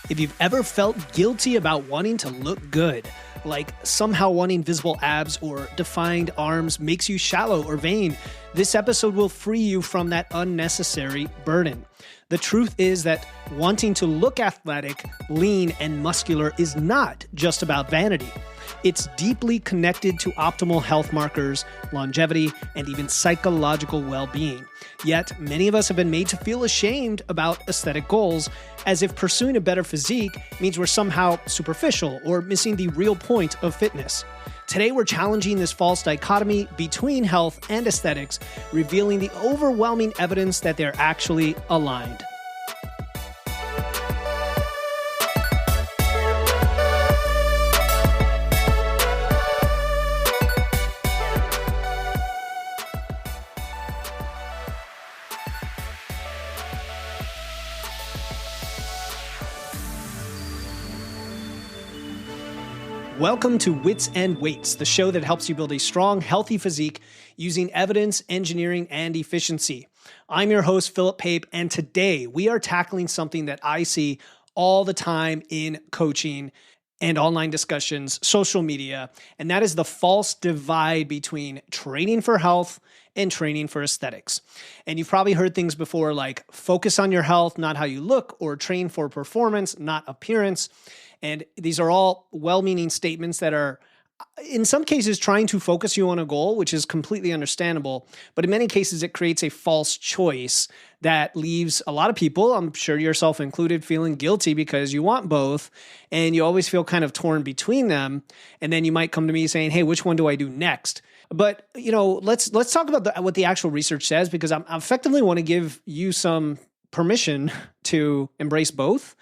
If you've ever felt guilty about wanting to look good, like somehow wanting visible abs or defined arms makes you shallow or vain, this episode will free you from that unnecessary burden. The truth is that wanting to look athletic, lean, and muscular is not just about vanity. It's deeply connected to optimal health markers, longevity, and even psychological well-being. Yet, many of us have been made to feel ashamed about aesthetic goals, as if pursuing a better physique means we're somehow superficial or missing the real point of fitness. Today, we're challenging this false dichotomy between health and aesthetics, revealing the overwhelming evidence that they're actually aligned. Welcome to Wits and Weights, the show that helps you build a strong, healthy physique using evidence, engineering, and efficiency. I'm your host, Philip Pape, and today we are tackling something that I see all the time in coaching and online discussions, social media, and that is the false divide between training for health and training for aesthetics. And you've probably heard things before like focus on your health, not how you look, or train for performance, not appearance. And these are all well-meaning statements that are, in some cases, trying to focus you on a goal, which is completely understandable. But in many cases, it creates a false choice that leaves a lot of people, I'm sure yourself included, feeling guilty because you want both. And you always feel kind of torn between them. And then you might come to me saying, hey, which one do I do next? But, let's talk about what the actual research says, because I effectively want to give you some permission to embrace both.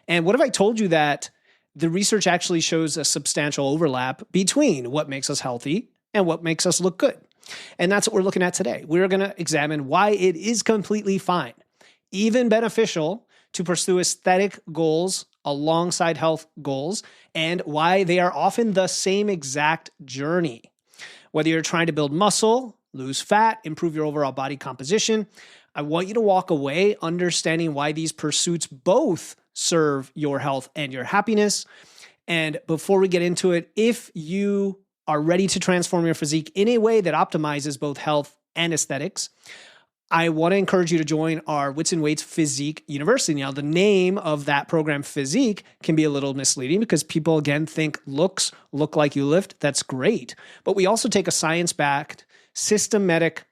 And what if I told you that the research actually shows a substantial overlap between what makes us healthy and what makes us look good? And that's what we're looking at today. We're going to examine why it is completely fine, even beneficial, to pursue aesthetic goals alongside health goals, and why they are often the same exact journey. Whether you're trying to build muscle, lose fat, improve your overall body composition, I want you to walk away understanding why these pursuits both serve your health and your happiness. And before we get into it, if you are ready to transform your physique in a way that optimizes both health and aesthetics, I want to encourage you to join our Wits and Weights Physique University. Now, the name of that program, Physique, can be a little misleading because people, again, think looks look like you lift. That's great. But we also take a science-backed, systematic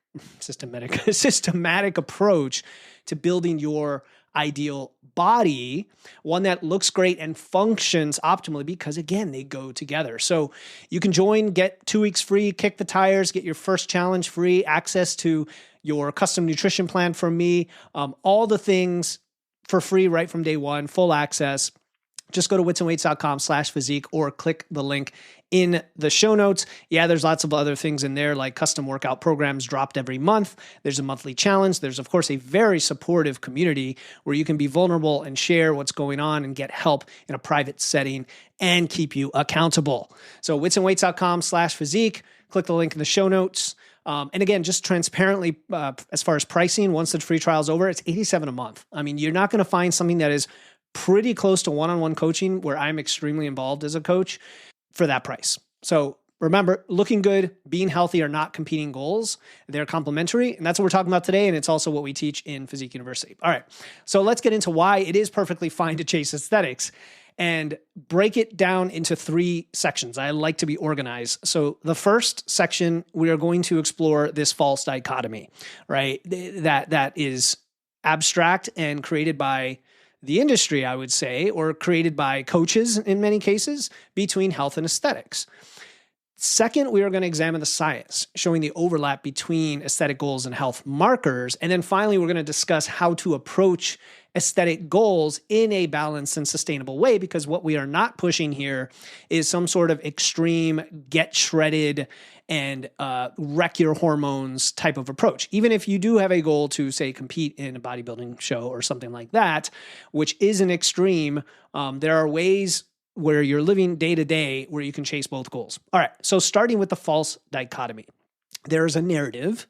approach to building your ideal body, one that looks great and functions optimally because, again, they go together. So you can join, get 2 weeks free, kick the tires, get your first challenge free, access to your custom nutrition plan from me, all the things for free right from day one, full access. Just go to witsandweights.com/physique or click the link in the show notes. Yeah, there's lots of other things in there like custom workout programs dropped every month. There's a monthly challenge. There's, of course, a very supportive community where you can be vulnerable and share what's going on and get help in a private setting and keep you accountable. So witsandweights.com/physique, click the link in the show notes. And again, just transparently, as far as pricing, once the free trial is over, it's $87 a month. I mean, you're not going to find something that is pretty close to one-on-one coaching where I'm extremely involved as a coach for that price. So remember, looking good, being healthy are not competing goals. They're complementary. And that's what we're talking about today. And it's also what we teach in Physique University. All right. So let's get into why it is perfectly fine to chase aesthetics and break it down into 3 sections. I like to be organized. So the first section, we are going to explore this false dichotomy, right? That is abstract and created by the industry, I would say, or created by coaches in many cases, between health and aesthetics. Second, we are going to examine the science, showing the overlap between aesthetic goals and health markers. And then finally, we're going to discuss how to approach aesthetic goals in a balanced and sustainable way, because what we are not pushing here is some sort of extreme, get shredded and wreck your hormones type of approach. Even if you do have a goal to, say, compete in a bodybuilding show or something like that, which is an extreme, there are ways where you're living day to day where you can chase both goals. All right, so starting with the false dichotomy. There is a narrative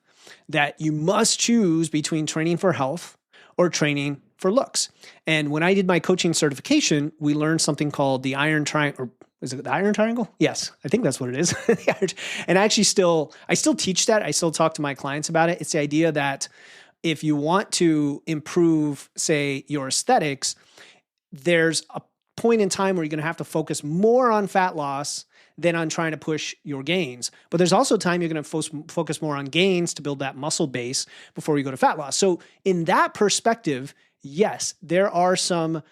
that you must choose between training for health or training for looks. And when I did my coaching certification, we learned something called the iron triangle. Or is it the iron triangle? Yes, I think that's what it is. And I still teach that. I still talk to my clients about it. It's the idea that if you want to improve, say, your aesthetics, there's a point in time where you're going to have to focus more on fat loss than on trying to push your gains. But there's also time you're going to focus more on gains to build that muscle base before you go to fat loss. So in that perspective, yes, there are some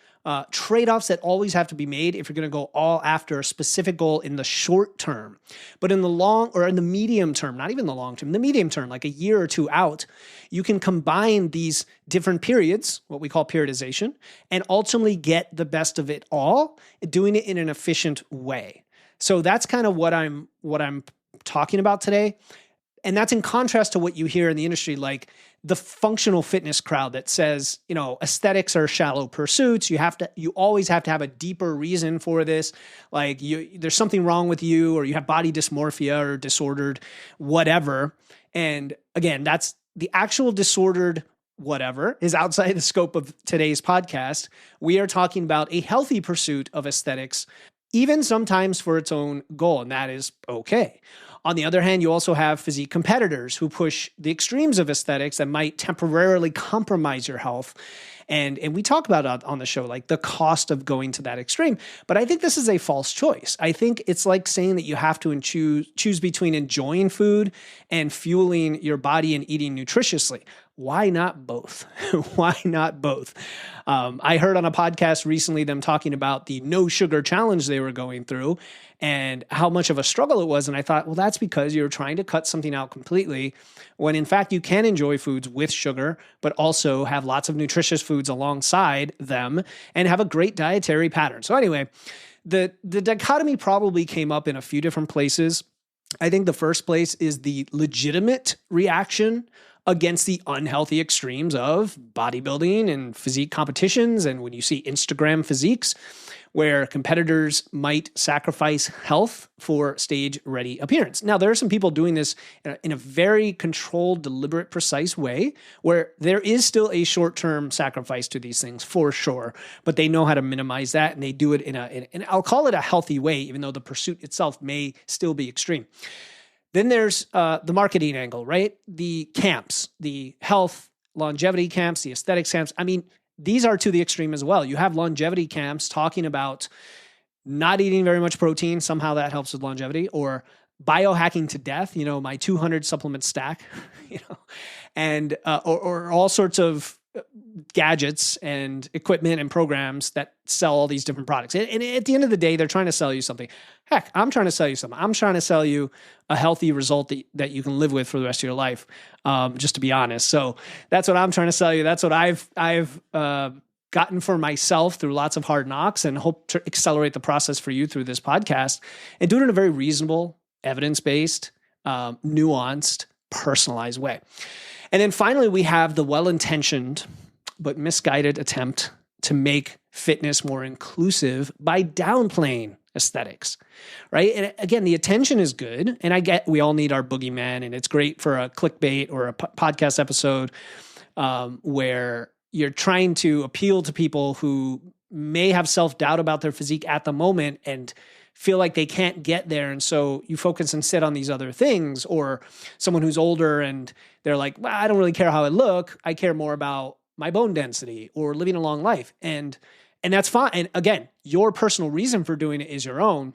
trade-offs that always have to be made if you're going to go all after a specific goal in the short term. But in the long or in the medium term, not even the long term, the medium term, like a year or two out, you can combine these different periods, what we call periodization, and ultimately get the best of it all, doing it in an efficient way. So that's kind of what I'm talking about today. And that's in contrast to what you hear in the industry, like the functional fitness crowd that says, aesthetics are shallow pursuits. You always have to have a deeper reason for this. Like there's something wrong with you, or you have body dysmorphia or disordered whatever. And again, that's the actual disordered whatever is outside the scope of today's podcast. We are talking about a healthy pursuit of aesthetics, even sometimes for its own goal, and that is okay. On the other hand, you also have physique competitors who push the extremes of aesthetics that might temporarily compromise your health. And we talk about it on the show, like the cost of going to that extreme. But I think this is a false choice. I think it's like saying that you have to choose between enjoying food and fueling your body and eating nutritiously. Why not both? Why not both? I heard on a podcast recently them talking about the no sugar challenge they were going through and how much of a struggle it was. And I thought, well, that's because you're trying to cut something out completely when in fact you can enjoy foods with sugar, but also have lots of nutritious foods alongside them and have a great dietary pattern. So anyway, the dichotomy probably came up in a few different places. I think the first place is the legitimate reaction against the unhealthy extremes of bodybuilding and physique competitions. And when you see Instagram physiques, where competitors might sacrifice health for stage-ready appearance. Now, there are some people doing this in a very controlled, deliberate, precise way, where there is still a short-term sacrifice to these things, for sure, but they know how to minimize that, and they do it in I'll call it a healthy way, even though the pursuit itself may still be extreme. Then there's the marketing angle, right? The camps, the health, longevity camps, the aesthetics camps. I mean, these are to the extreme as well. You have longevity camps talking about not eating very much protein. Somehow that helps with longevity, or biohacking to death, my 200 supplement stack, and or all sorts of gadgets and equipment and programs that sell all these different products. And at the end of the day, they're trying to sell you something. Heck, I'm trying to sell you something. I'm trying to sell you a healthy result that you can live with for the rest of your life, just to be honest. So that's what I'm trying to sell you. That's what I've gotten for myself through lots of hard knocks, and hope to accelerate the process for you through this podcast and do it in a very reasonable, evidence-based, nuanced, personalized way. And then finally, we have the well-intentioned but misguided attempt to make fitness more inclusive by downplaying aesthetics, right? And again, the attention is good, and I get we all need our boogeyman, and it's great for a clickbait or a podcast episode where you're trying to appeal to people who may have self-doubt about their physique at the moment and feel like they can't get there. And so you focus and sit on these other things, or someone who's older and they're like, well, I don't really care how I look. I care more about my bone density or living a long life. And that's fine. And again, your personal reason for doing it is your own.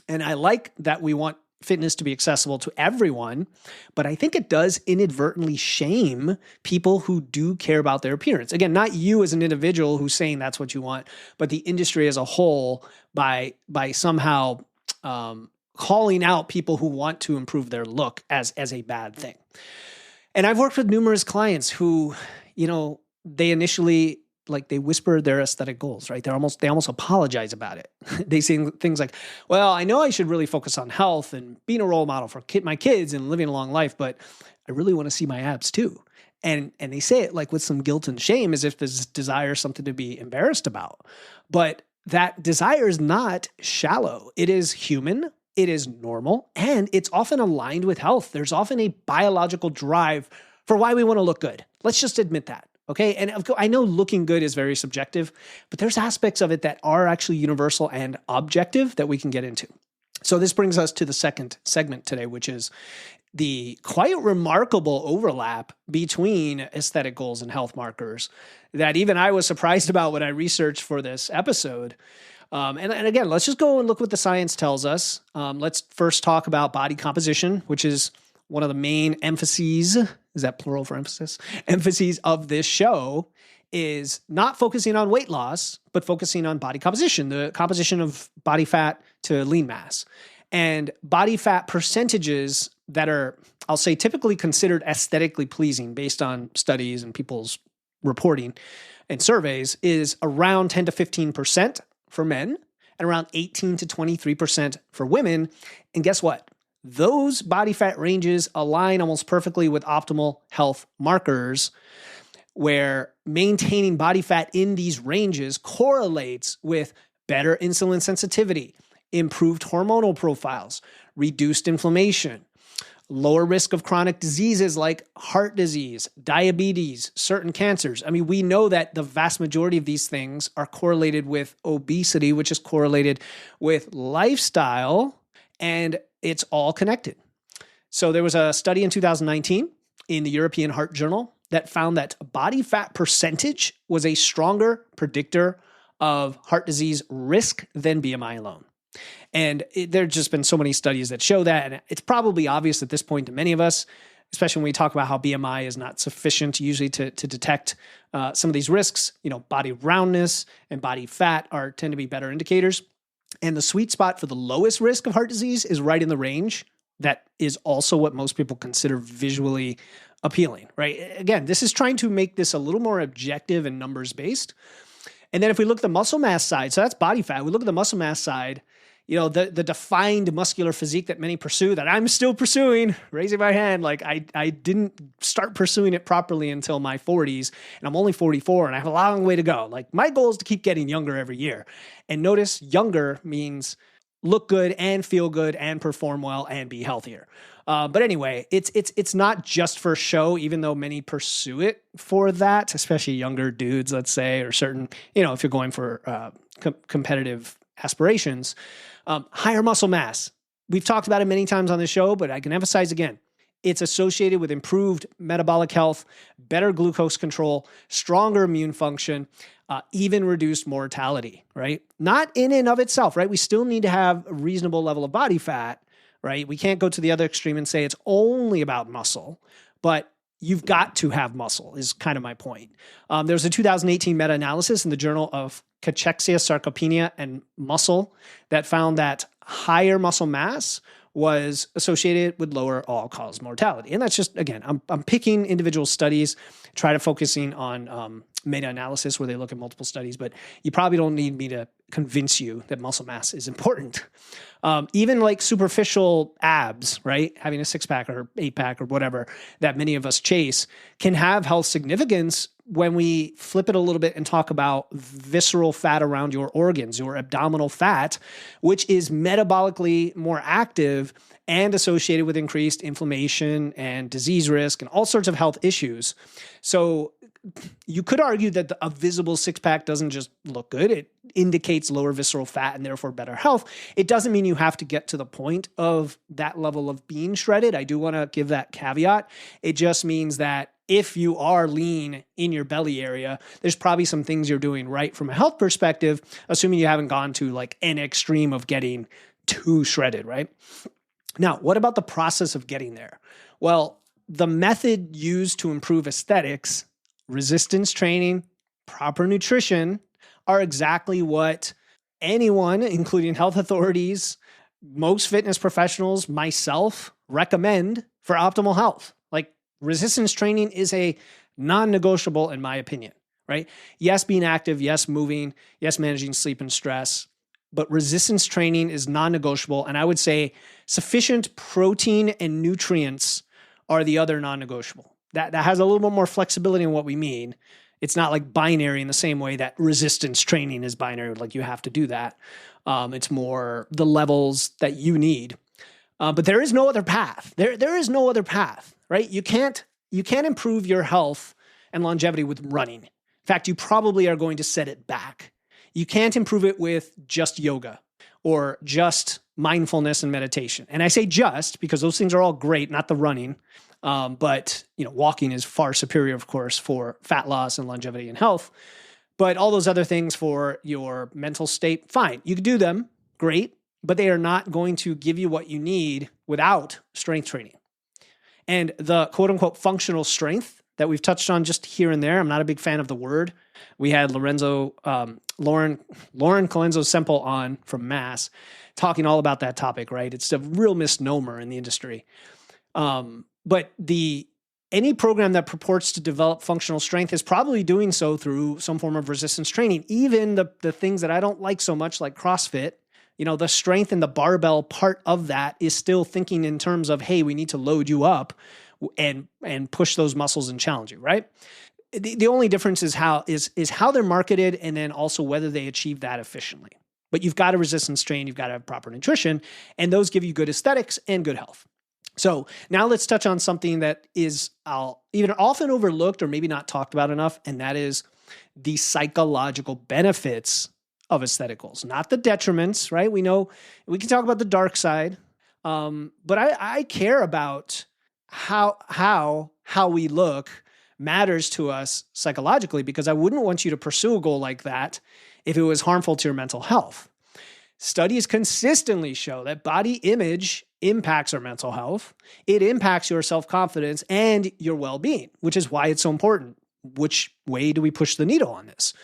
And I like that we want fitness to be accessible to everyone, but I think it does inadvertently shame people who do care about their appearance. Again, not you as an individual who's saying that's what you want, but the industry as a whole by somehow calling out people who want to improve their look as a bad thing. And I've worked with numerous clients who, they initially they whisper their aesthetic goals, right? They almost apologize about it. They say things like, well, I know I should really focus on health and being a role model for my kids and living a long life, but I really want to see my abs too. And they say it with some guilt and shame, as if this desire is something to be embarrassed about. But that desire is not shallow. It is human. It is normal. And it's often aligned with health. There's often a biological drive for why we want to look good. Let's just admit that. Okay. And of course, I know looking good is very subjective, but there's aspects of it that are actually universal and objective that we can get into. So this brings us to the second segment today, which is the quite remarkable overlap between aesthetic goals and health markers that even I was surprised about when I researched for this episode. And again, let's just go and look what the science tells us. Let's first talk about body composition, which is one of the main emphases. Is that plural for emphasis? Emphases of this show is not focusing on weight loss, but focusing on body composition, the composition of body fat to lean mass. And body fat percentages that are, I'll say, typically considered aesthetically pleasing based on studies and people's reporting and surveys is around 10 to 15% for men and around 18 to 23% for women. And guess what? Those body fat ranges align almost perfectly with optimal health markers, where maintaining body fat in these ranges correlates with better insulin sensitivity, improved hormonal profiles, reduced inflammation, lower risk of chronic diseases like heart disease, diabetes, certain cancers. I mean, we know that the vast majority of these things are correlated with obesity, which is correlated with lifestyle, and it's all connected. So there was a study in 2019 in the European Heart Journal that found that body fat percentage was a stronger predictor of heart disease risk than BMI alone. And there's just been so many studies that show that. And it's probably obvious at this point to many of us, especially when we talk about how BMI is not sufficient usually to detect some of these risks. You know, body roundness and body fat tend to be better indicators. And the sweet spot for the lowest risk of heart disease is right in the range. That is also what most people consider visually appealing, right? Again, this is trying to make this a little more objective and numbers based. And then if we look at the muscle mass side, so that's body fat, we look at the muscle mass side, you know, the defined muscular physique that many pursue, that I'm still pursuing, raising my hand, like I didn't start pursuing it properly until my 40s, and I'm only 44, and I have a long way to go. Like, my goal is to keep getting younger every year. And notice younger means look good and feel good and perform well and be healthier. But anyway, it's not just for show, even though many pursue it for that, especially younger dudes, let's say, or certain, you know, if you're going for competitive aspirations. Higher muscle mass. We've talked about it many times on the show, but I can emphasize again, it's associated with improved metabolic health, better glucose control, stronger immune function, even reduced mortality, right? Not in and of itself, right? We still need to have a reasonable level of body fat, right? We can't go to the other extreme and say it's only about muscle, but you've got to have muscle is kind of my point. There was a 2018 meta-analysis in the Journal of Cachexia, Sarcopenia, and Muscle that found that higher muscle mass was associated with lower all-cause mortality. And that's just, again, I'm picking individual studies, try to focusing on meta-analysis where they look at multiple studies, but you probably don't need me to convince you that muscle mass is important. Even like superficial abs, right? Having a 6-pack or 8-pack or whatever that many of us chase can have health significance when we flip it a little bit and talk about visceral fat around your organs, your abdominal fat, which is metabolically more active and associated with increased inflammation and disease risk and all sorts of health issues. So you could argue that a visible 6-pack doesn't just look good. It indicates lower visceral fat and therefore better health. It doesn't mean you have to get to the point of that level of being shredded. I do want to give that caveat. It just means that if you are lean in your belly area, there's probably some things you're doing right from a health perspective, assuming you haven't gone to like an extreme of getting too shredded, right? Now, what about the process of getting there? Well, the method used to improve aesthetics, resistance training, proper nutrition, are exactly what anyone, including health authorities, most fitness professionals, myself, recommend for optimal health. Like, resistance training is a non-negotiable in my opinion, right? Yes, being active, yes, moving, yes, managing sleep and stress, but resistance training is non-negotiable. And I would say sufficient protein and nutrients are the other non-negotiable. That has a little bit more flexibility in what we mean. It's not like binary in the same way that resistance training is binary, like you have to do that. It's more the levels that you need. But there is no other path. There is no other path, right? You can't improve your health and longevity with running. In fact, you probably are going to set it back. You can't improve it with just yoga or just mindfulness and meditation. And I say just because those things are all great, not the running. But walking is far superior, of course, for fat loss and longevity and health. But all those other things for your mental state, fine. You can do them, great, but they are not going to give you what you need without strength training. And the quote unquote functional strength that we've touched on just here and there, I'm not a big fan of the word. We had Lauren Colenso Semple on from Mass talking all about that topic, right? It's a real misnomer in the industry. But any program that purports to develop functional strength is probably doing so through some form of resistance training. Even the things that I don't like so much, like CrossFit, the strength and the barbell part of that is still thinking in terms of, hey, we need to load you up and push those muscles and challenge you, right? The only difference is how they're marketed, and then also whether they achieve that efficiently. But you've got to resistance train, you've got to have proper nutrition, and those give you good aesthetics and good health. So now let's touch on something that is either often overlooked or maybe not talked about enough, and that is the psychological benefits of aesthetic goals, not the detriments, right? We know we can talk about the dark side, but I care about how we look matters to us psychologically, because I wouldn't want you to pursue a goal like that if it was harmful to your mental health. Studies consistently show that body image impacts our mental health. It impacts your self-confidence and your well-being, which is why it's so important. Which way do we push the needle on this?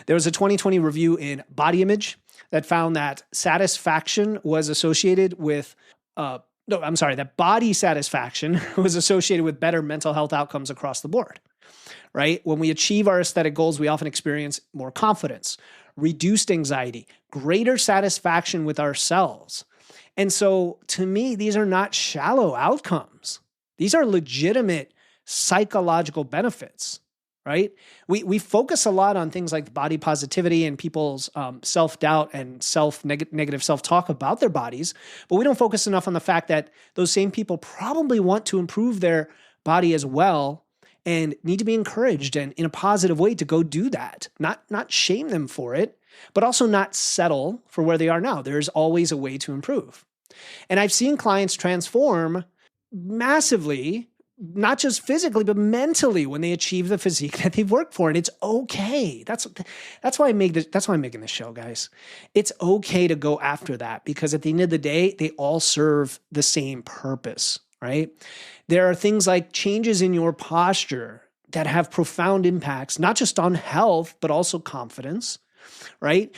There was a 2020 review in Body Image that found that satisfaction was associated with that body satisfaction was associated with better mental health outcomes across the board, right? When we achieve our aesthetic goals, we often experience more confidence, reduced anxiety, greater satisfaction with ourselves. And so to me, these are not shallow outcomes. These are legitimate psychological benefits, right? We focus a lot on things like body positivity and people's self-doubt and negative self-talk about their bodies, but we don't focus enough on the fact that those same people probably want to improve their body as well and need to be encouraged and in a positive way to go do that. Not shame them for it, but also not settle for where they are now. There's always a way to improve. And I've seen clients transform massively, not just physically, but mentally when they achieve the physique that they've worked for. And it's okay. That's why I'm making this show, guys. It's okay to go after that, because at the end of the day, they all serve the same purpose, right? There are things like changes in your posture that have profound impacts, not just on health, but also confidence, right?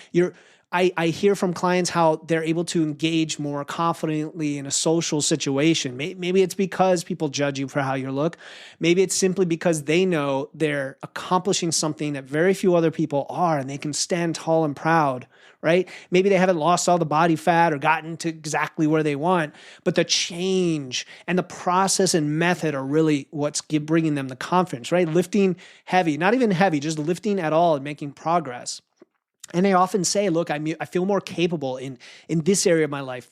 I hear from clients how they're able to engage more confidently in a social situation. Maybe it's because people judge you for how you look. Maybe it's simply because they know they're accomplishing something that very few other people are, and they can stand tall and proud, right? Maybe they haven't lost all the body fat or gotten to exactly where they want, but the change and the process and method are really what's bringing them the confidence, right? Lifting heavy, not even heavy, just lifting at all and making progress. And they often say, look, I feel more capable in this area of my life,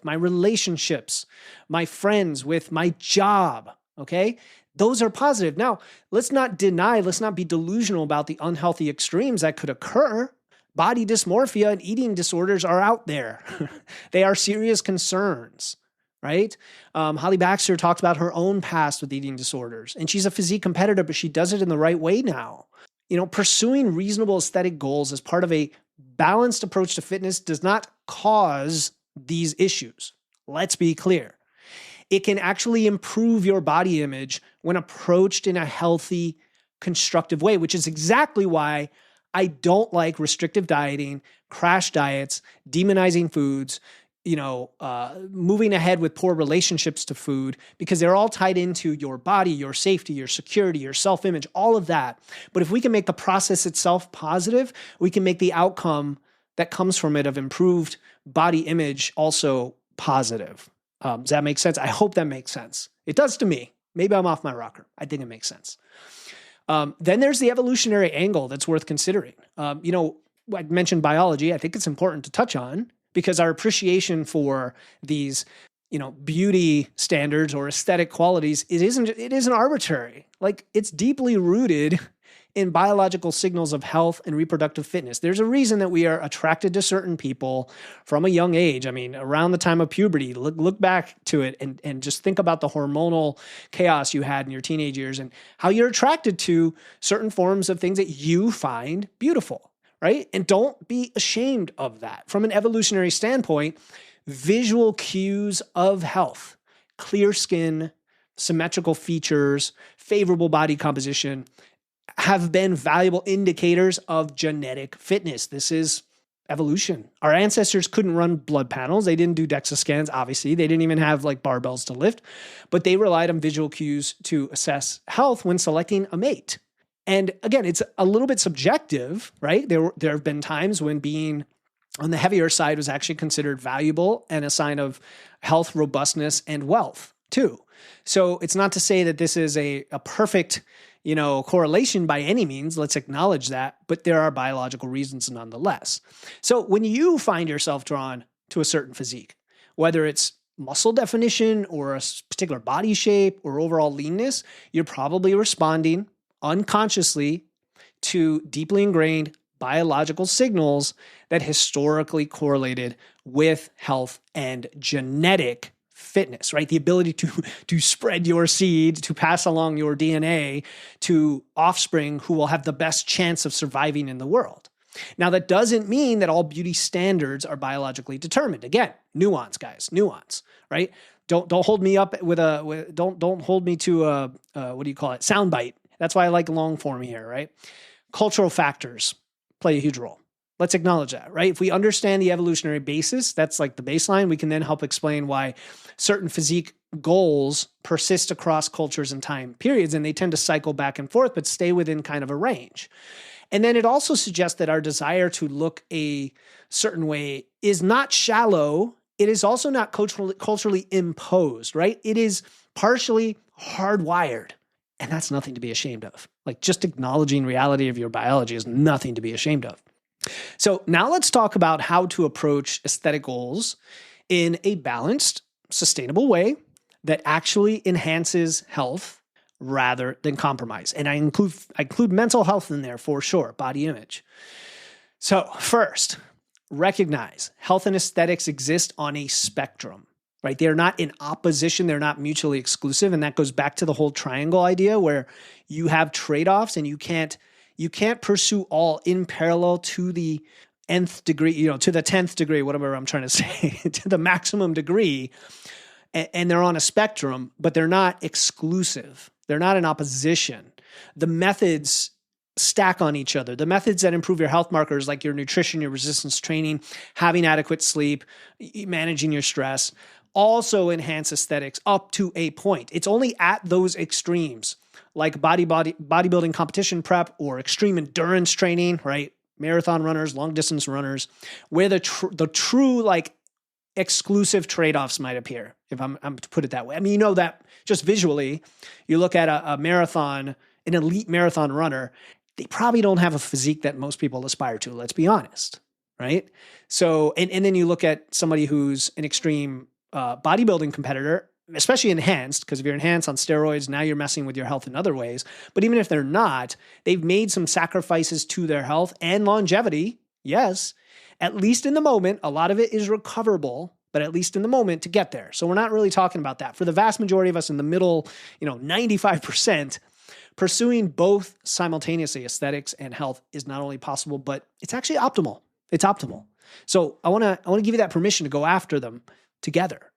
my relationships, my friends, with my job, okay? Those are positive. Now, let's not be delusional about the unhealthy extremes that could occur. Body dysmorphia and eating disorders are out there. They are serious concerns, right? Holly Baxter talked about her own past with eating disorders, and she's a physique competitor, but she does it in the right way now. Pursuing reasonable aesthetic goals as part of a balanced approach to fitness does not cause these issues. Let's be clear. It can actually improve your body image when approached in a healthy, constructive way, which is exactly why I don't like restrictive dieting, crash diets, demonizing foods, moving ahead with poor relationships to food, because they're all tied into your body, your safety, your security, your self-image, all of that. But if we can make the process itself positive, we can make the outcome that comes from it of improved body image also positive. Does that make sense? I hope that makes sense. It does to me. Maybe I'm off my rocker. I think it makes sense. Then there's the evolutionary angle that's worth considering. I mentioned biology. I think it's important to touch on, because our appreciation for these beauty standards or aesthetic qualities, it isn't arbitrary. Like, it's deeply rooted in biological signals of health and reproductive fitness. There's a reason that we are attracted to certain people from a young age. I mean, around the time of puberty, look back to it and just think about the hormonal chaos you had in your teenage years and how you're attracted to certain forms of things that you find beautiful, right? And don't be ashamed of that. From an evolutionary standpoint, visual cues of health, clear skin, symmetrical features, favorable body composition, have been valuable indicators of genetic fitness. This is evolution. Our ancestors couldn't run blood panels. They didn't do DEXA scans, obviously. They didn't even have like barbells to lift, but they relied on visual cues to assess health when selecting a mate. And again, it's a little bit subjective, right? There have been times when being on the heavier side was actually considered valuable and a sign of health, robustness, and wealth too. So it's not to say that this is a perfect correlation by any means. Let's acknowledge that, but there are biological reasons nonetheless. So when you find yourself drawn to a certain physique, whether it's muscle definition or a particular body shape or overall leanness, you're probably responding unconsciously to deeply ingrained biological signals that historically correlated with health and genetic fitness, right? The ability to spread your seed, to pass along your DNA to offspring who will have the best chance of surviving in the world. Now, that doesn't mean that all beauty standards are biologically determined. Again, nuance, guys, nuance, right? Don't hold me up don't hold me to a soundbite. That's why I like long form here, right? Cultural factors play a huge role. Let's acknowledge that, right? If we understand the evolutionary basis, that's like the baseline, we can then help explain why certain physique goals persist across cultures and time periods, and they tend to cycle back and forth, but stay within kind of a range. And then it also suggests that our desire to look a certain way is not shallow. It is also not culturally imposed, right? It is partially hardwired. And that's nothing to be ashamed of. Like, just acknowledging reality of your biology is nothing to be ashamed of. So now let's talk about how to approach aesthetic goals in a balanced, sustainable way that actually enhances health rather than compromise. And I include mental health in there for sure, body image. So first, recognize health and aesthetics exist on a spectrum, right? They're not in opposition. They're not mutually exclusive. And that goes back to the whole triangle idea where you have trade-offs and you can't pursue all in parallel to the nth degree, to the 10th degree, whatever I'm trying to say, to the maximum degree. And they're on a spectrum, but they're not exclusive. They're not in opposition. The methods stack on each other. The methods that improve your health markers, like your nutrition, your resistance training, having adequate sleep, managing your stress, also enhance aesthetics up to a point. It's only at those extremes, like bodybuilding competition prep or extreme endurance training, right? Marathon runners, long distance runners, where the true like exclusive trade-offs might appear, if I'm to put it that way. I mean, that just visually, you look at a marathon, an elite marathon runner, they probably don't have a physique that most people aspire to, let's be honest, right? So, and then you look at somebody who's an extreme bodybuilding competitor, especially enhanced, because if you're enhanced on steroids, now you're messing with your health in other ways. But even if they're not, they've made some sacrifices to their health and longevity. Yes, at least in the moment, a lot of it is recoverable, but at least in the moment to get there. So we're not really talking about that. For the vast majority of us in the middle, 95%, pursuing both simultaneously, aesthetics and health, is not only possible, but it's actually optimal. It's optimal. So I want to give you that permission to go after them together.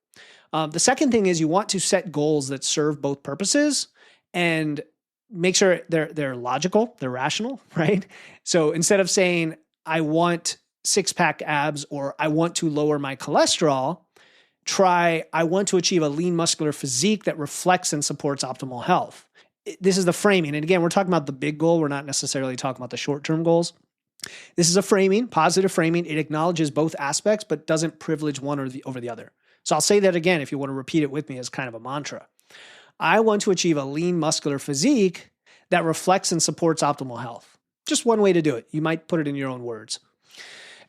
The second thing is you want to set goals that serve both purposes and make sure they're logical, they're rational, right? So instead of saying, I want six-pack abs or I want to lower my cholesterol, try, I want to achieve a lean muscular physique that reflects and supports optimal health. This is the framing. And again, we're talking about the big goal. We're not necessarily talking about the short-term goals. This is a framing, positive framing. It acknowledges both aspects, but doesn't privilege one over the other. So I'll say that again if you want to repeat it with me as kind of a mantra. I want to achieve a lean muscular physique that reflects and supports optimal health. Just one way to do it. You might put it in your own words.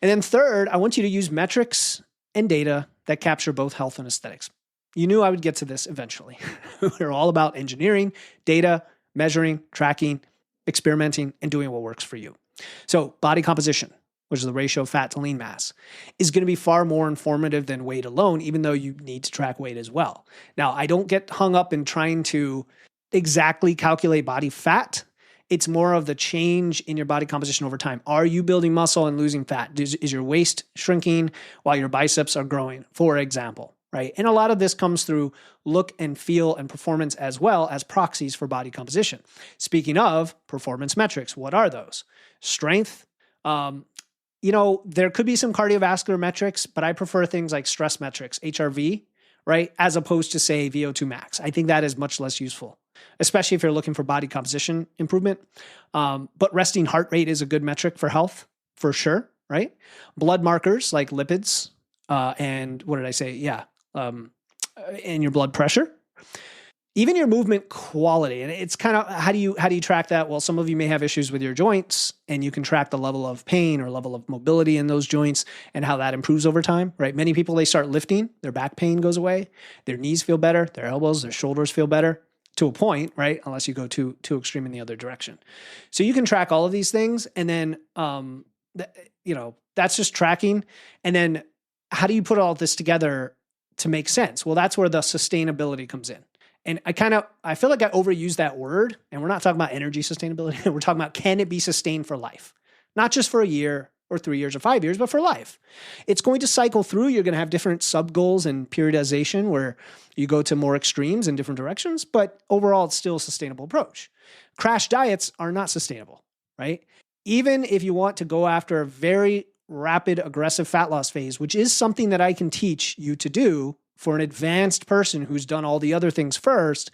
And then third, I want you to use metrics and data that capture both health and aesthetics. You knew I would get to this eventually. We're all about engineering, data, measuring, tracking, experimenting, and doing what works for you. So body composition, which is the ratio of fat to lean mass, is going to be far more informative than weight alone, even though you need to track weight as well. Now, I don't get hung up in trying to exactly calculate body fat. It's more of the change in your body composition over time. Are you building muscle and losing fat? Is your waist shrinking while your biceps are growing, for example, right? And a lot of this comes through look and feel and performance as well as proxies for body composition. Speaking of performance metrics, what are those? Strength. There could be some cardiovascular metrics, but I prefer things like stress metrics, HRV, right? As opposed to, say, VO2 max. I think that is much less useful, especially if you're looking for body composition improvement. But resting heart rate is a good metric for health, for sure, right? Blood markers like lipids and what did I say? Yeah. And your blood pressure. Even your movement quality. And it's kind of, how do you track that? Well, some of you may have issues with your joints, and you can track the level of pain or level of mobility in those joints and how that improves over time, right? Many people, they start lifting, their back pain goes away, their knees feel better, their elbows, their shoulders feel better to a point, right? Unless you go too extreme in the other direction. So you can track all of these things, and then, that's just tracking. And then how do you put all this together to make sense? Well, that's where the sustainability comes in. And I feel like I overuse that word, and we're not talking about energy sustainability. We're talking about, can it be sustained for life? Not just for a year or 3 years or 5 years, but for life. It's going to cycle through. You're going to have different sub goals and periodization where you go to more extremes in different directions, but overall it's still a sustainable approach. Crash diets are not sustainable, right? Even if you want to go after a very rapid, aggressive fat loss phase, which is something that I can teach you to do for an advanced person who's done all the other things first,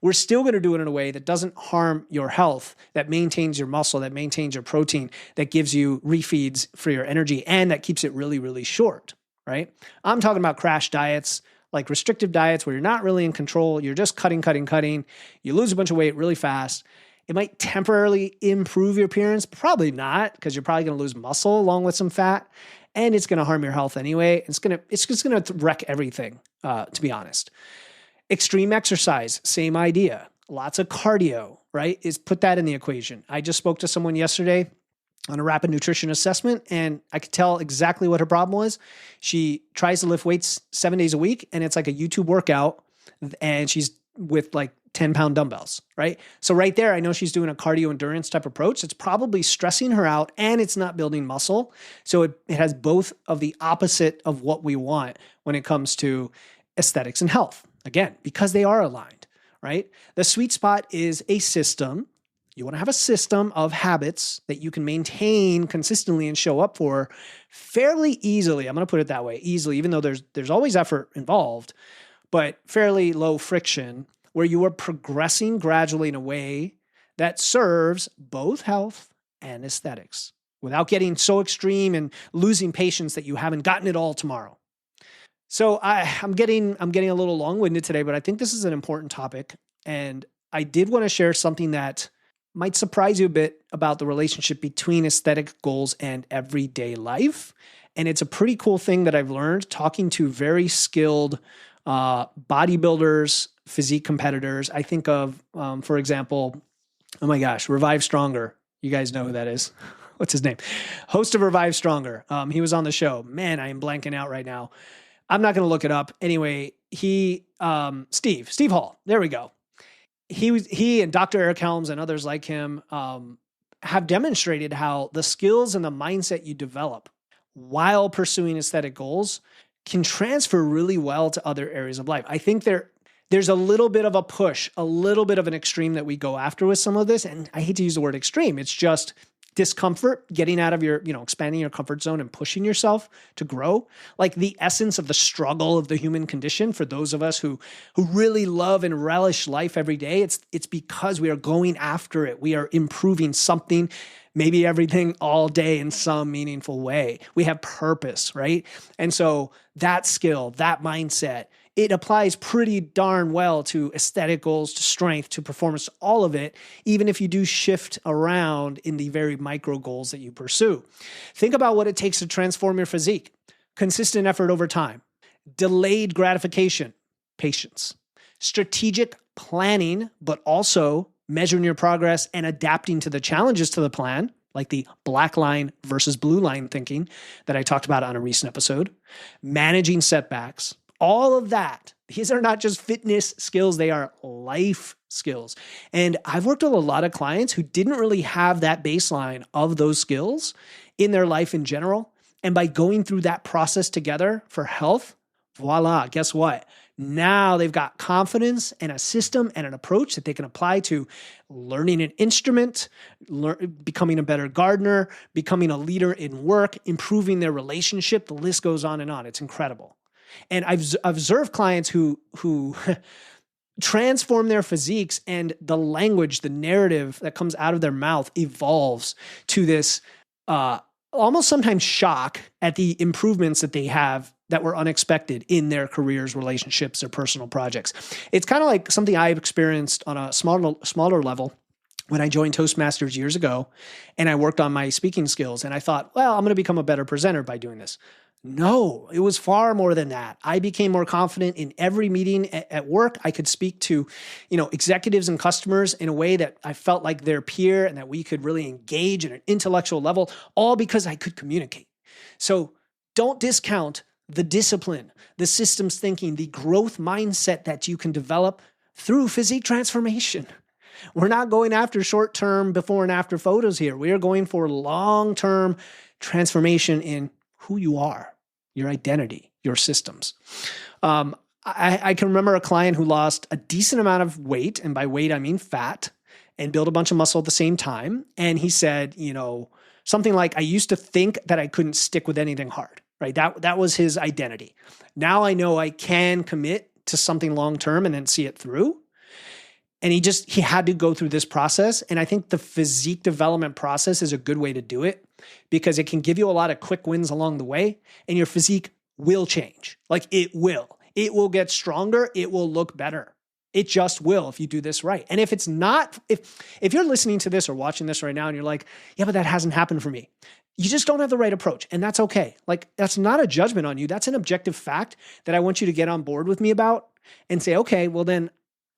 we're still going to do it in a way that doesn't harm your health, that maintains your muscle, that maintains your protein, that gives you refeeds for your energy, and that keeps it really, really short, right? I'm talking about crash diets, like restrictive diets where you're not really in control. You're just cutting. You lose a bunch of weight really fast. It might temporarily improve your appearance, probably not, because you're probably going to lose muscle along with some fat. And it's going to harm your health anyway. It's just going to wreck everything, to be honest. Extreme exercise, same idea. Lots of cardio, right? Put that in the equation. I just spoke to someone yesterday on a rapid nutrition assessment, and I could tell exactly what her problem was. She tries to lift weights 7 days a week, and it's like a YouTube workout, and she's with like 10-pound dumbbells, right? So right there, I know she's doing a cardio endurance type approach. It's probably stressing her out, and it's not building muscle. So it has both of the opposite of what we want when it comes to aesthetics and health. Again, because they are aligned, right? The sweet spot is a system. You want to have a system of habits that you can maintain consistently and show up for fairly easily. I'm going to put it that way, easily, even though there's always effort involved, but fairly low friction, where you are progressing gradually in a way that serves both health and aesthetics without getting so extreme and losing patience that you haven't gotten it all tomorrow. So I'm getting a little long-winded today, but I think this is an important topic. And I did want to share something that might surprise you a bit about the relationship between aesthetic goals and everyday life. And it's a pretty cool thing that I've learned talking to very skilled bodybuilders, physique competitors. I think of, for example, oh my gosh, Revive Stronger. You guys know who that is. What's his name? Host of Revive Stronger. He was on the show. Man, I am blanking out right now. I'm not going to look it up. Anyway, Steve Hall. There we go. He and Dr. Eric Helms and others like him have demonstrated how the skills and the mindset you develop while pursuing aesthetic goals can transfer really well to other areas of life. I think there's a little bit of a push, a little bit of an extreme that we go after with some of this. And I hate to use the word extreme. It's just discomfort, getting out of your, expanding your comfort zone and pushing yourself to grow. Like the essence of the struggle of the human condition for those of us who really love and relish life every day. It's because we are going after it. We are improving something, maybe everything all day in some meaningful way. We have purpose, right? And so that skill, that mindset, it applies pretty darn well to aesthetic goals, to strength, to performance, all of it, even if you do shift around in the very micro goals that you pursue. Think about what it takes to transform your physique. Consistent effort over time, delayed gratification, patience. Strategic planning, but also measuring your progress and adapting to the challenges to the plan, like the black line versus blue line thinking that I talked about on a recent episode. Managing setbacks, all of that. These are not just fitness skills, they are life skills. And I've worked with a lot of clients who didn't really have that baseline of those skills in their life in general. And by going through that process together for health, voila, guess what? Now they've got confidence and a system and an approach that they can apply to learning an instrument, becoming a better gardener, becoming a leader in work, improving their relationship. The list goes on and on. It's incredible. And I've observed clients who transform their physiques, and the language, the narrative that comes out of their mouth evolves to this almost sometimes shock at the improvements that they have that were unexpected in their careers, relationships, or personal projects. It's kind of like something I've experienced on a smaller level when I joined Toastmasters years ago, and I worked on my speaking skills, and I thought, well, I'm going to become a better presenter by doing this. No, it was far more than that. I became more confident in every meeting at work. I could speak to, executives and customers in a way that I felt like their peer and that we could really engage at an intellectual level, all because I could communicate. So don't discount the discipline, the systems thinking, the growth mindset that you can develop through physique transformation. We're not going after short-term before and after photos here. We are going for long-term transformation in who you are, your identity, your systems. I can remember a client who lost a decent amount of weight, and by weight, I mean fat, and built a bunch of muscle at the same time. And he said, something like, I used to think that I couldn't stick with anything hard, right? That was his identity. Now I know I can commit to something long-term and then see it through. And he had to go through this process. And I think the physique development process is a good way to do it because it can give you a lot of quick wins along the way, and your physique will change. Like it will. It will get stronger. It will look better. It just will if you do this right. And if it's not, if you're listening to this or watching this right now and you're like, yeah, but that hasn't happened for me. You just don't have the right approach. And that's okay. Like that's not a judgment on you. That's an objective fact that I want you to get on board with me about and say, okay, well then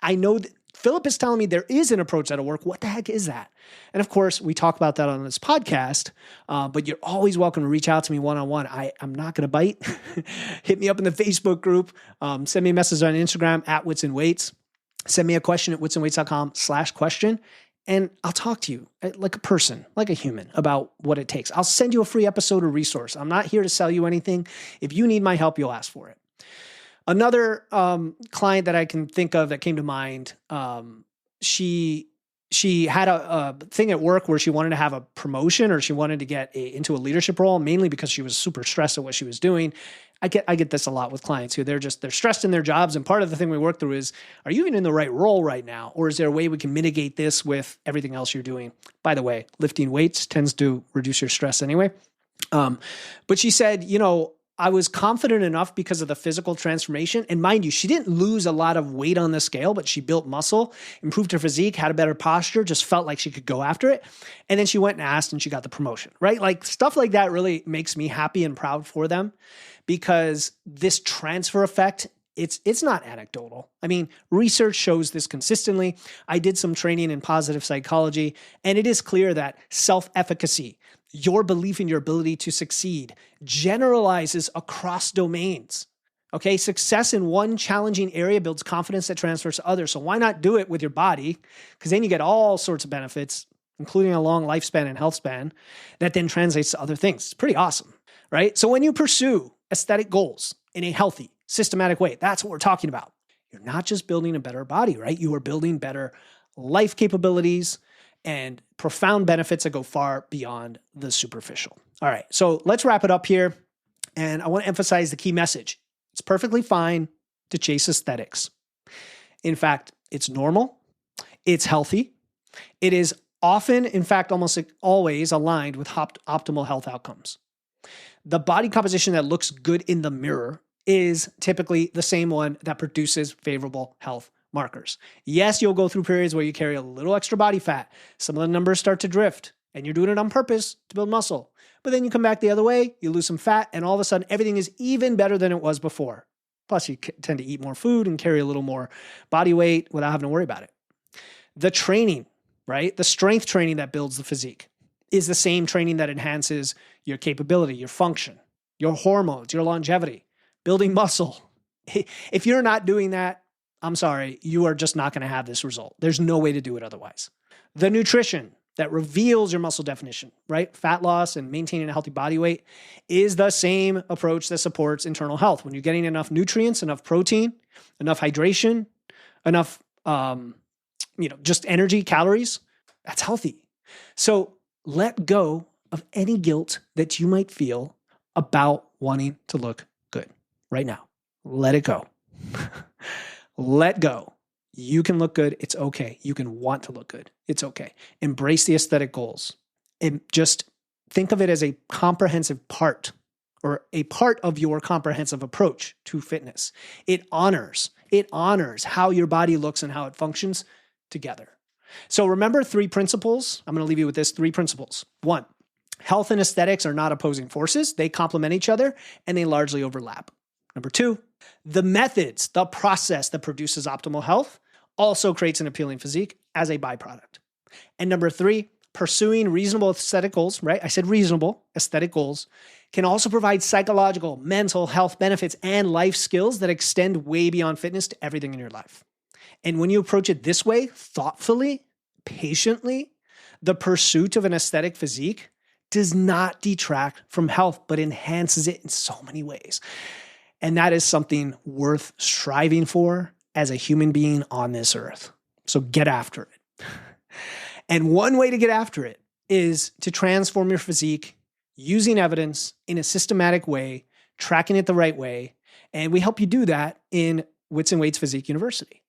I know that Philip is telling me there is an approach that'll work. What the heck is that? And of course, we talk about that on this podcast, but you're always welcome to reach out to me one-on-one. I'm not going to bite. Hit me up in the Facebook group. Send me a message on Instagram at Wits and Weights. Send me a question at witsandweights.com/question. And I'll talk to you like a person, like a human about what it takes. I'll send you a free episode or resource. I'm not here to sell you anything. If you need my help, you'll ask for it. Another client that I can think of that came to mind, she had a thing at work where she wanted to have a promotion or she wanted to get into a leadership role, mainly because she was super stressed at what she was doing. I get this a lot with clients who they're stressed in their jobs. And part of the thing we work through is, are you even in the right role right now? Or is there a way we can mitigate this with everything else you're doing? By the way, lifting weights tends to reduce your stress anyway. But she said, I was confident enough because of the physical transformation. And mind you, she didn't lose a lot of weight on the scale, but she built muscle, improved her physique, had a better posture, just felt like she could go after it. And then she went and asked and she got the promotion, right? Like stuff like that really makes me happy and proud for them because this transfer effect, it's not anecdotal. I mean, research shows this consistently. I did some training in positive psychology, and it is clear that self-efficacy, your belief in your ability to succeed, generalizes across domains. Okay, success in one challenging area builds confidence that transfers to others. So why not do it with your body? Because then you get all sorts of benefits, including a long lifespan and health span, that then translates to other things. It's pretty awesome, right? So when you pursue aesthetic goals in a healthy, systematic way, that's what we're talking about. You're not just building a better body, right? You are building better life capabilities and profound benefits that go far beyond the superficial. All right, so let's wrap it up here. And I want to emphasize the key message. It's perfectly fine to chase aesthetics. In fact, it's normal. It's healthy. It is often, in fact, almost always aligned with optimal health outcomes. The body composition that looks good in the mirror is typically the same one that produces favorable health markers. Yes, you'll go through periods where you carry a little extra body fat. Some of the numbers start to drift, and you're doing it on purpose to build muscle. But then you come back the other way, you lose some fat, and all of a sudden everything is even better than it was before. Plus, you tend to eat more food and carry a little more body weight without having to worry about it. The training, right? The strength training that builds the physique is the same training that enhances your capability, your function, your hormones, your longevity, building muscle. If you're not doing that, I'm sorry, you are just not going to have this result. There's no way to do it otherwise. The nutrition that reveals your muscle definition, right? Fat loss and maintaining a healthy body weight is the same approach that supports internal health. When you're getting enough nutrients, enough protein, enough hydration, enough, just energy, calories, that's healthy. So let go of any guilt that you might feel about wanting to look good right now. Let it go. Let go. You can look good. It's okay. You can want to look good. It's okay. Embrace the aesthetic goals and just think of it as a comprehensive part or a part of your comprehensive approach to fitness. It honors how your body looks and how it functions together. So remember 3 principles. I'm going to leave you with this 3 principles. 1, health and aesthetics are not opposing forces. They complement each other and they largely overlap. Number 2, the methods, the process that produces optimal health also creates an appealing physique as a byproduct. And number 3, pursuing reasonable aesthetic goals, right? I said reasonable aesthetic goals can also provide psychological, mental health benefits and life skills that extend way beyond fitness to everything in your life. And when you approach it this way, thoughtfully, patiently, the pursuit of an aesthetic physique does not detract from health, but enhances it in so many ways. And that is something worth striving for as a human being on this earth. So get after it. And one way to get after it is to transform your physique using evidence in a systematic way, tracking it the right way. And we help you do that in Wits and Weights Physique University.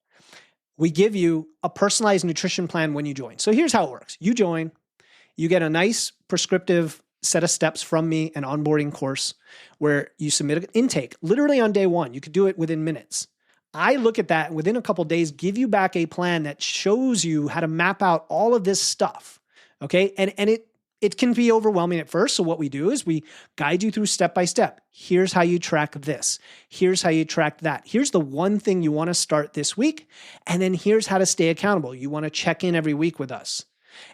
We give you a personalized nutrition plan when you join. So here's how it works. You join, you get a nice prescriptive set of steps from me, an onboarding course where you submit an intake literally on day 1. You could do it within minutes. I look at that and within a couple of days, give you back a plan that shows you how to map out all of this stuff. Okay. And it can be overwhelming at first. So what we do is we guide you through step by step. Here's how you track this. Here's how you track that. Here's the one thing you want to start this week. And then here's how to stay accountable. You want to check in every week with us.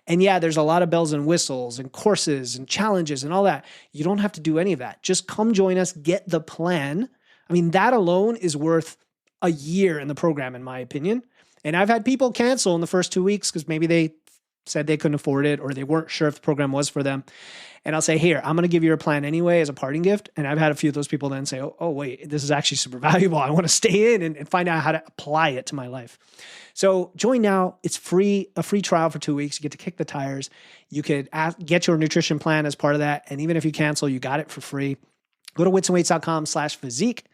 And yeah, there's a lot of bells and whistles and courses and challenges and all that. You don't have to do any of that. Just come join us, get the plan. I mean, that alone is worth a year in the program, in my opinion. And I've had people cancel in the first 2 weeks because maybe they said they couldn't afford it or they weren't sure if the program was for them. And I'll say, here, I'm going to give you a plan anyway as a parting gift. And I've had a few of those people then say, oh wait, this is actually super valuable. I want to stay in and find out how to apply it to my life. So join now. It's free, a free trial for 2 weeks. You get to kick the tires. You could get your nutrition plan as part of that. And even if you cancel, you got it for free. Go to witsandweights.com/physique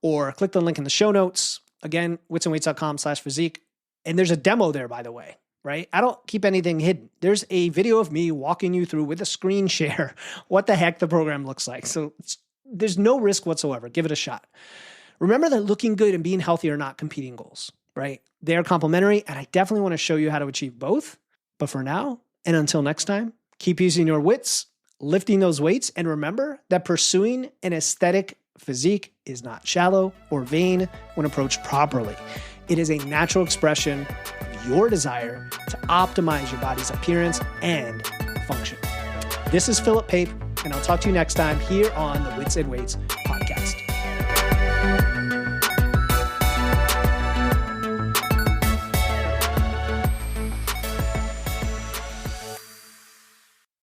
or click the link in the show notes. Again, witsandweights.com/physique. And there's a demo there, by the way. Right? I don't keep anything hidden. There's a video of me walking you through with a screen share what the heck the program looks like. So there's no risk whatsoever. Give it a shot. Remember that looking good and being healthy are not competing goals, right? They are complementary, and I definitely want to show you how to achieve both. But for now, and until next time, keep using your wits, lifting those weights, and remember that pursuing an aesthetic physique is not shallow or vain when approached properly. It is a natural expression of your desire to optimize your body's appearance and function. This is Philip Pape, and I'll talk to you next time here on the Wits and Weights